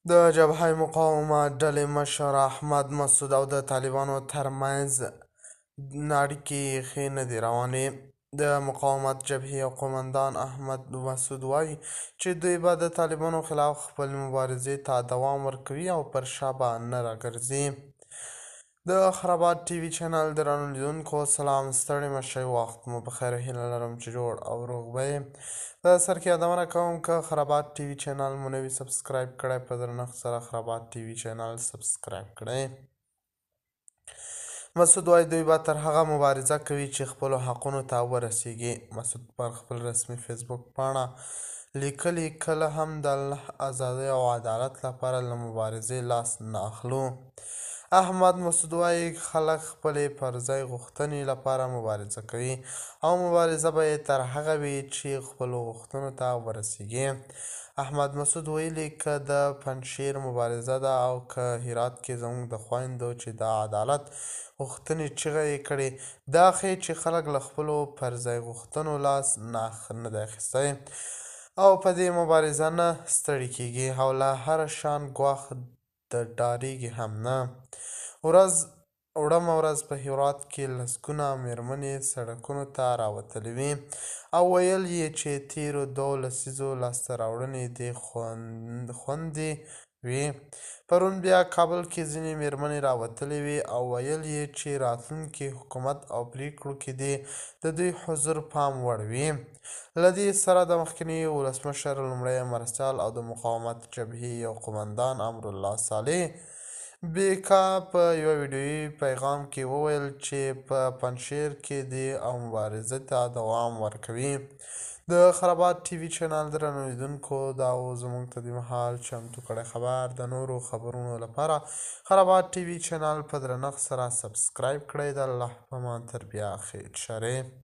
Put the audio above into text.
د جبهه مقاومت ډلې مشر احمد مسعود او د طالبانو ترمنځ اړیکې ښې نه دي روانې. د مقاومت جبهې قومندان احمد مسعود وایي چې دوی به د طالبانو خلاف خپلې مبارزې ته دوام ورکوي او پر شا به نه راګرځي. د خرابات ټي وي چینل درنو لیدونکو سلام، ستړي مه شئ، وخت مو بخیر. هیله لرم چې جوړ او روغ به یې. په سر کې یادونه کوم که خرابات ټي وي چینل مو نه وي سبسکرایب کړی، په درنښت سره خرابات ټي وي چینل سبسکرایب کړئ. مسعود وایي دوی به تر هغه مبارزه کوي چې خپلو حقونو ته ورسیږي. مسعود پر خپل رسمي فیسبوک پاڼه لیکلي کله هم د الله ازادۍ او عدالت لپاره له مبارزې لاس نه اخلو. احمد مسعود وایي خلک خپلې پرځای غوښتنې لپاره مبارزه کوي او مبارزه به یې تر هغه وي چې خپلو غوښتنو ته ورسیږي. احمد مسعود ویلي که د پنجشیر مبارزه ده او که هرات کې زموږ د خویندو چې د عدالت غوښتنې چیغه یې کړې، دا ښیي چې خلک له خپلو پرځای غوښتنو لاس نه دی اخیستی او په دې مبارزه نه ستړي کېږي او له هر شان ګواښ ډارېږي هم نه. وړمه ورځ په هرات کې لسګونه مېرمنې سړکونو ته راوتلې وې او ویل یې چې تېرو 2 لسیزو لاسته راوړنې دې خوندي وي. پرون بیا کابل کې ځینې مېرمنې راوتلې وې او ویل یې چې راتلونکي حکومت او پرېکړو کې دې د دوی حضور پام وړ وي. له دې سره د مخکني ولسمشر لومړی مرستیال او د مقاومت جبهې یو قومندان امرالله صالح بیکا په یوه ویډیویي پیغام کې وویل چې په پنجشیر کې دې او مبارزې ته دوام ورکوي. د خرابات ټي وي چینل درنو لیدونکو دا و زموږ ته د مهال چمتو کړی خبر. د نورو خبرونو لپاره خرابات ټي وي چینل په درنښت سره سبسکرایب کړئ. د الله په امان تر بیا خیر شرې.